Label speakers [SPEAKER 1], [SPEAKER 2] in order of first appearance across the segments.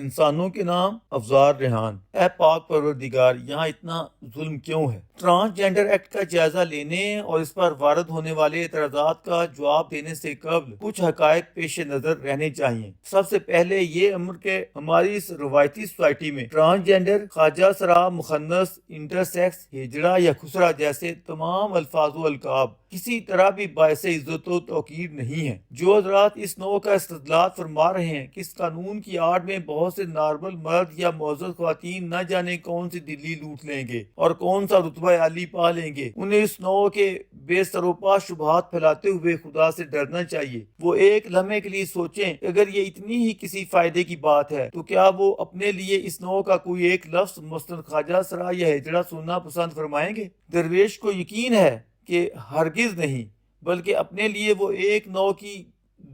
[SPEAKER 1] انسانوں کے نام افزار ریحان، اے پاک پروردگار، یہاں اتنا ظلم کیوں ہے؟ ٹرانسجینڈر ایکٹ کا جائزہ لینے اور اس پر وارد ہونے والے اعتراضات کا جواب دینے سے قبل کچھ حقائق پیش نظر رہنے چاہیے۔ سب سے پہلے یہ امر کہ ہماری اس روایتی سوسائٹی میں ٹرانسجینڈر، خواجہ سرا، مخنث، انٹرسیکس، ہجڑا یا خسرا جیسے تمام الفاظ و القاب کسی طرح بھی باعث عزت و توقیر نہیں ہے۔ جو حضرات اس نوع کا استدلال فرما رہے ہیں کہ اس قانون کی آڑ میں بہت سے نارمل مرد یا معزز خواتین نہ جانے کون سی دلی لوٹ لیں گے اور کون سا رتبہ عالی پا لیں گے، انہیں اس نوع کے بے سروپا شبہات پھیلاتے ہوئے خدا سے ڈرنا چاہیے۔ وہ ایک لمحے کے لیے سوچیں کہ اگر یہ اتنی ہی کسی فائدے کی بات ہے تو کیا وہ اپنے لیے اس نوع کا کوئی ایک لفظ مثلاً خواجہ سرا یا ہجڑا سننا پسند فرمائیں گے؟ درویش کو یقین ہے کہ ہرگز نہیں، بلکہ اپنے لیے وہ ایک نوع کی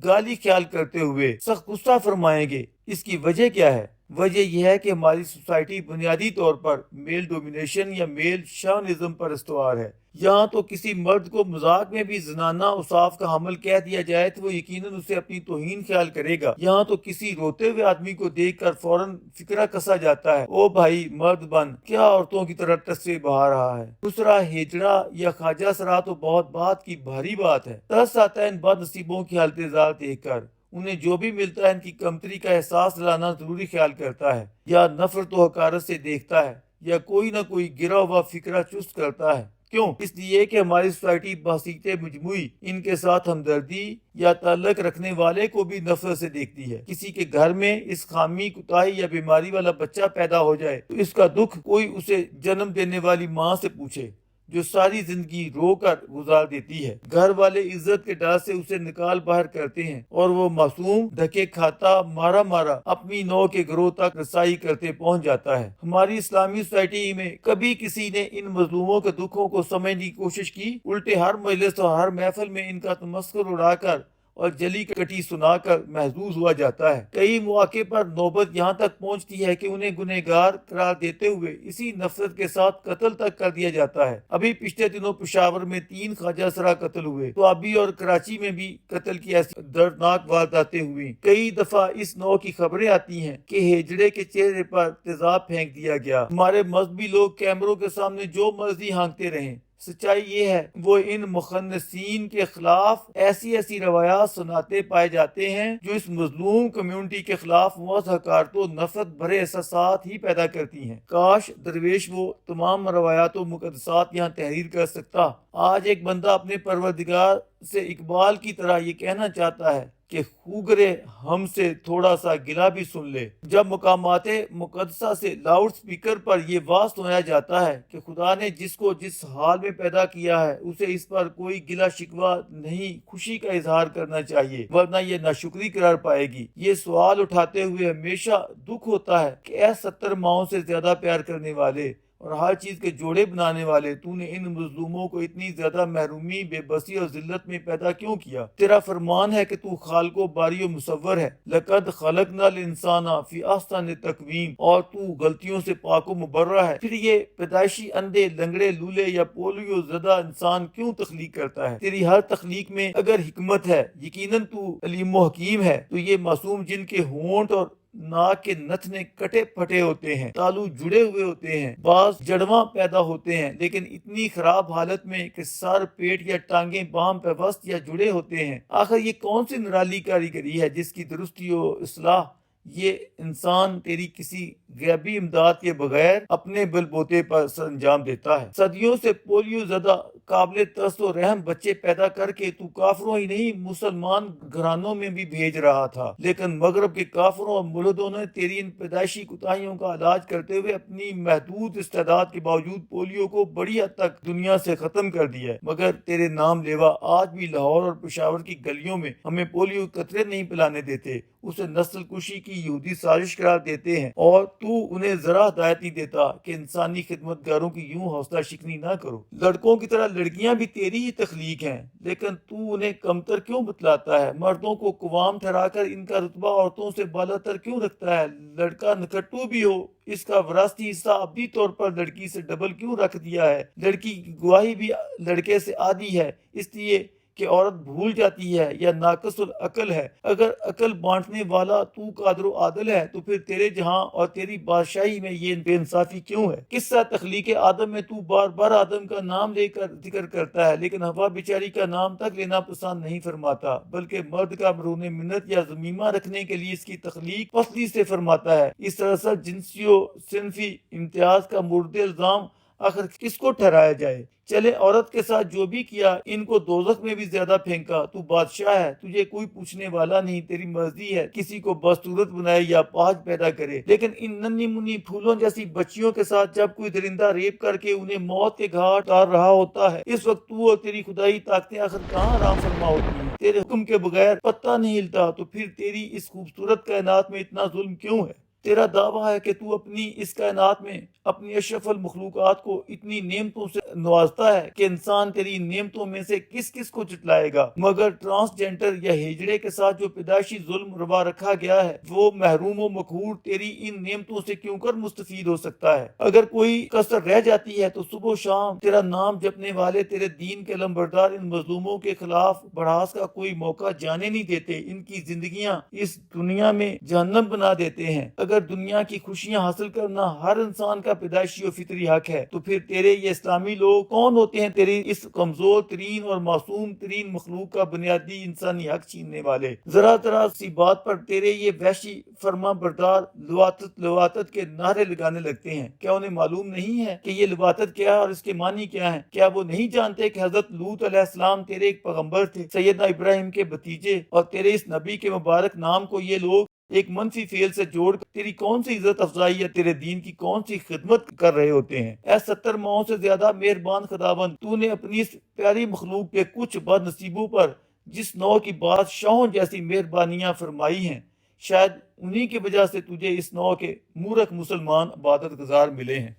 [SPEAKER 1] گالی خیال کرتے ہوئے سخت غصہ فرمائیں گے۔ اس کی وجہ کیا ہے؟ وجہ یہ ہے کہ ہماری سوسائٹی بنیادی طور پر میل ڈومینیشن یا میل شاونزم پر استوار ہے۔ یہاں تو کسی مرد کو مذاق میں بھی زنانہ اوصاف کا حامل کہہ دیا جائے تو وہ یقیناً اسے اپنی توہین خیال کرے گا۔ یہاں تو کسی روتے ہوئے آدمی کو دیکھ کر فوراً فکرہ کسا جاتا ہے، او بھائی مرد بن، کیا عورتوں کی طرح ٹسے بہا رہا ہے۔ دوسرا ہجڑا یا خواجہ سرا تو بہت بات کی بھاری بات ہے۔ ترس آتا ہے ان بد نصیبوں کی حالت زار دیکھ کر۔ انہیں جو بھی ملتا ہے ان کی کمتری کا احساس دلانا ضروری خیال کرتا ہے، یا نفرت و حقارت سے دیکھتا ہے، یا کوئی نہ کوئی گرا ہوا فکرہ چست کرتا ہے۔ کیوں؟ اس لیے کہ ہماری سوسائٹی بحثیت مجموعی ان کے ساتھ ہمدردی یا تعلق رکھنے والے کو بھی نفرت سے دیکھتی ہے۔ کسی کے گھر میں اس خامی، کوتاہی یا بیماری والا بچہ پیدا ہو جائے تو اس کا دکھ کوئی اسے جنم دینے والی ماں سے پوچھے جو ساری زندگی رو کر گزار دیتی ہے۔ گھر والے عزت کے ڈر سے اسے نکال باہر کرتے ہیں اور وہ معصوم دھکے کھاتا مارا مارا اپنی نوع کے گروہ تک رسائی کرتے پہنچ جاتا ہے۔ ہماری اسلامی سوسائٹی میں کبھی کسی نے ان مظلوموں کے دکھوں کو سمجھنے کی کوشش کی؟ الٹے ہر مجلس اور ہر محفل میں ان کا تمسخر اڑا کر اور جلی کٹی سنا کر محظوظ ہوا جاتا ہے۔ کئی مواقع پر نوبت یہاں تک پہنچتی ہے کہ انہیں گنہگار قرار دیتے ہوئے اسی نفرت کے ساتھ قتل تک کر دیا جاتا ہے۔ ابھی پچھلے دنوں پشاور میں 3 خواجہ سرا قتل ہوئے تو ابھی اور کراچی میں بھی قتل کی ایسی دردناک وارداتیں ہوئی۔ کئی دفعہ اس نوع کی خبریں آتی ہیں کہ ہجڑے کے چہرے پر تیزاب پھینک دیا گیا۔ ہمارے مذہبی لوگ کیمروں کے سامنے جو مرضی ہانکتے رہیں۔ سچائی یہ ہے وہ ان مخنثین کے خلاف ایسی روایات سناتے پائے جاتے ہیں جو اس مظلوم کمیونٹی کے خلاف محض حقارت و نفرت بھرے احساسات ہی پیدا کرتی ہیں۔ کاش درویش وہ تمام روایات و مقدسات یہاں تحریر کر سکتا۔ آج ایک بندہ اپنے پروردگار سے اقبال کی طرح یہ کہنا چاہتا ہے کہ خوگرے ہم سے تھوڑا سا گلہ بھی سن لے۔ جب مقامات مقدسہ سے لاؤڈ سپیکر پر یہ واز سنایا جاتا ہے کہ خدا نے جس کو جس حال میں پیدا کیا ہے اسے اس پر کوئی گلہ شکوہ نہیں، خوشی کا اظہار کرنا چاہیے ورنہ یہ ناشکری قرار پائے گی۔ یہ سوال اٹھاتے ہوئے ہمیشہ دکھ ہوتا ہے کہ اے 70 ماؤں سے زیادہ پیار کرنے والے اور ہر چیز کے جوڑے بنانے والے، تو نے ان مظلوموں کو اتنی زیادہ محرومی، بے بسی اور ذلت میں پیدا کیوں کیا؟ تیرا فرمان ہے کہ تو خالق و باری و مصور ہے، لقد خلقنا الانسان فی احسن تقویم، اور تو غلطیوں سے پاک و مبرہ ہے۔ پھر یہ پیدائشی اندھے، لنگڑے، لولے یا پولیو زدہ انسان کیوں تخلیق کرتا ہے؟ تیری ہر تخلیق میں اگر حکمت ہے، یقیناً تو علیم و حکیم ہے۔ تو یہ معصوم جن کے ہونٹ اور ناک کے نتنے کٹے پھٹے ہوتے ہیں، تالو جڑے ہوئے ہوتے ہیں، بعض جڑواں پیدا ہوتے ہیں لیکن اتنی خراب حالت میں کہ سر، پیٹ یا ٹانگیں بام پیوست یا جڑے ہوتے ہیں، آخر یہ کون سی نرالی کاریگری ہے جس کی درستی و اصلاح یہ انسان تیری کسی غیبی امداد کے بغیر اپنے بل بوتے پر سر انجام دیتا ہے؟ صدیوں سے پولیو زدہ قابل ترس و رحم بچے پیدا کر کے تو کافروں ہی نہیں مسلمان گھرانوں میں بھی بھیج رہا تھا، لیکن مغرب کے کافروں اور ملحدوں نے تیری ان پیدائشی کوتاہیوں کا علاج کرتے ہوئے اپنی محدود استعداد کے باوجود پولیو کو بڑی حد تک دنیا سے ختم کر دیا ہے، مگر تیرے نام لیوا آج بھی لاہور اور پشاور کی گلیوں میں ہمیں پولیو قطرے نہیں پلانے دیتے، اسے نسل کشی کی یہودی سازش قرار دیتے ہیں، اور تو انہیں ذرا ہدایت نہیں دیتا کہ انسانی خدمتگاروں کی یوں حوصلہ شکنی نہ کرو۔ لڑکوں کی طرح لڑکیاں بھی تیری ہی تخلیق ہیں، لیکن تو انہیں کمتر کیوں بتلاتا ہے؟ مردوں کو قوام ٹھہرا کر ان کا رتبہ عورتوں سے بالا تر کیوں رکھتا ہے؟ لڑکا نکھٹو بھی ہو، اس کا وراثتی حصہ ابدی طور پر لڑکی سے ڈبل کیوں رکھ دیا ہے؟ لڑکی کی گواہی بھی لڑکے سے آدھی ہے، اس لیے کہ عورت بھول جاتی ہے یا ناقص العقل ہے؟ اگر عقل بانٹنے والا تو قادر و عادل ہے تو پھر تیرے جہاں اور تیری بادشاہی میں یہ بے انصافی کیوں ہے؟ قصہ تخلیق آدم میں تو بار بار آدم کا نام لے کر ذکر کرتا ہے، لیکن حوا بیچاری کا نام تک لینا پسند نہیں فرماتا، بلکہ مرد کا مرہون منت یا ضمیمہ رکھنے کے لیے اس کی تخلیق فصلی سے فرماتا ہے۔ اس طرح سے جنسی و صنفی امتیاز کا مورد الزام آخر کس کو ٹھہرایا جائے؟ چلے عورت کے ساتھ جو بھی کیا ان کو دوزخ میں بھی زیادہ پھینکا، تو بادشاہ ہے، تجھے کوئی پوچھنے والا نہیں، تیری مرضی ہے کسی کو بدصورت بنائے یا پاک پیدا کرے، لیکن ان ننھی منھی پھولوں جیسی بچیوں کے ساتھ جب کوئی درندہ ریپ کر کے انہیں موت کے گھاٹ اتار رہا ہوتا ہے، اس وقت تو اور تیری خدائی طاقتیں آخر کہاں آرام فرما ہوتی ہیں؟ تیرے حکم کے بغیر پتہ نہیں ہلتا، تو پھر تیری اس خوبصورت کائنات میں اتنا ظلم کیوں ہے؟ تیرا دعویٰ ہے کہ تو اپنی اس کائنات میں اپنی اشرف المخلوقات کو اتنی نعمتوں سے نوازتا ہے کہ انسان تیری نعمتوں میں سے کس کس کو جتلائے گا؟ مگر ٹرانسجینڈر یا ہجڑے کے ساتھ جو پیدائشی ظلم روا رکھا گیا ہے، وہ محروم و مقہور تیری ان نعمتوں سے کیوں کر مستفید ہو سکتا ہے؟ اگر کوئی کسر رہ جاتی ہے تو صبح و شام تیرا نام جپنے والے تیرے دین کے لمبردار ان مظلوموں کے خلاف بڑھاس کا کوئی موقع جانے نہیں دیتے، ان کی زندگیاں اس دنیا میں جہنم بنا دیتے ہیں۔ اگر دنیا کی خوشیاں حاصل کرنا ہر انسان کا پیدائشی و فطری حق ہے، تو پھر تیرے یہ اسلامی لوگ کون ہوتے ہیں تیری اس کمزور ترین اور معصوم ترین مخلوق کا بنیادی انسانی حق چھیننے والے؟ ذرا ذرا سی بات پر تیرے یہ وحشی فرما بردار لواطت کے نعرے لگانے لگتے ہیں۔ کیا انہیں معلوم نہیں ہے کہ یہ لواطت کیا ہے اور اس کے معنی کیا ہیں؟ کیا وہ نہیں جانتے کہ حضرت لوط علیہ السلام تیرے ایک پیغمبر تھے، سیدنا ابراہیم کے بھتیجے، اور تیرے اس نبی کے مبارک نام کو یہ لوگ ایک منفی فعل سے جوڑ کر تیری کون سی عزت افزائی یا تیرے دین کی کون سی خدمت کر رہے ہوتے ہیں؟ اے 70 ماہوں سے زیادہ مہربان خداوند، تو نے اپنی اس پیاری مخلوق کے کچھ بد نصیبوں پر جس نوع کی بادشاہوں جیسی مہربانیاں فرمائی ہیں، شاید انہی کی وجہ سے تجھے اس نوع کے مورخ مسلمان عبادت گزار ملے ہیں۔